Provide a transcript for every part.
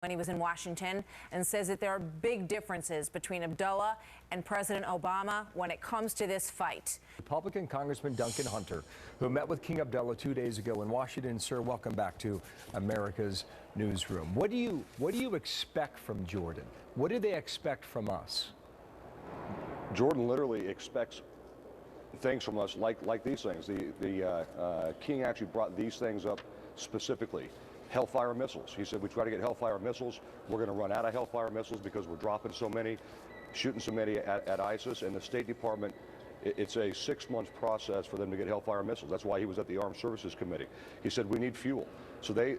when he was in Washington and says that there are big differences between Abdullah and President Obama when it comes to this fight. Republican Congressman Duncan Hunter, who met with King Abdullah 2 days ago in Washington. Sir, welcome back to America's Newsroom. What do you expect from Jordan? What do they expect from us? Jordan literally expects things from us like these things. The King actually brought these things up specifically. Hellfire missiles. He said, we try to get Hellfire missiles. We're going to run out of Hellfire missiles because we're dropping so many, shooting so many at ISIS. And the State Department, it's a 6-month process for them to get Hellfire missiles. That's why he was at the Armed Services Committee. He said, we need fuel. So they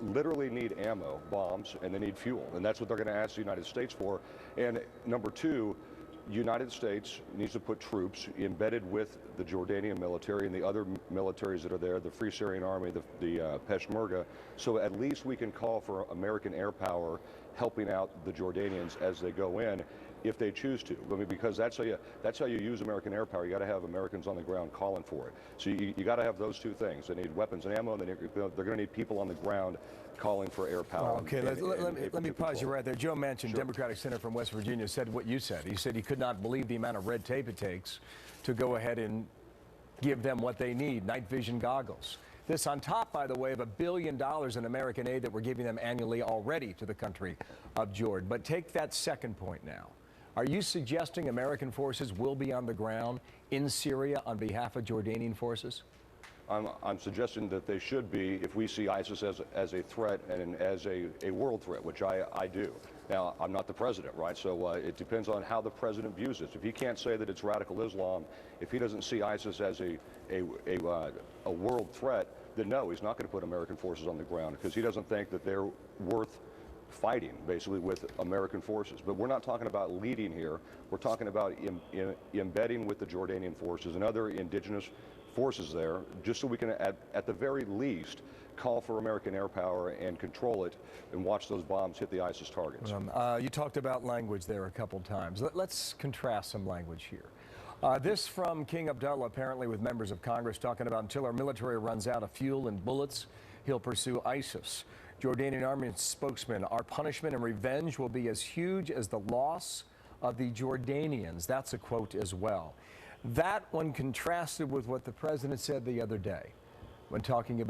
literally need ammo, bombs, and they need fuel. And that's what they're going to ask the United States for. And number two, United States needs to put troops embedded with the Jordanian military and the other militaries that are there, the Free Syrian Army, the Peshmerga, so at least we can call for American air power helping out the Jordanians as they go in, if they choose to. I mean, because that's how you use American air power. You got to have Americans on the ground calling for it. So you got to have those two things. They need weapons and ammo, and they're going to need people on the ground calling for air power. Okay, let me pause you right there. Joe Manchin, Sure. Democratic Senator from West Virginia, said what you said. He said he could not believe the amount of red tape it takes to go ahead and give them what they need, night vision goggles. This on top, by the way, of $1 billion in American aid that we're giving them annually already to the country of Jordan. But take that second point now. Are you suggesting American forces will be on the ground in Syria on behalf of Jordanian forces? I'm suggesting that they should be if we see ISIS as a threat and as a world threat, which I do. Now, I'm not the president, right? So it depends on how the president views this. If he can't say that it's radical Islam, if he doesn't see ISIS as a world threat, then no, he's not going to put American forces on the ground because he doesn't think that they're worth fighting, basically, with American forces. But we're not talking about leading here. We're talking about embedding with the Jordanian forces and other indigenous forces there, just so we can, at the very least, call for American air power and control it and watch those bombs hit the ISIS targets. You talked about language there a couple times. Let's contrast some language here. This from King Abdullah, apparently with members of Congress, talking about until our military runs out of fuel and bullets, he'll pursue ISIS. Jordanian Army spokesman, our punishment and revenge will be as huge as the loss of the Jordanians. That's a quote as well. That, when contrasted with what the president said the other day when talking about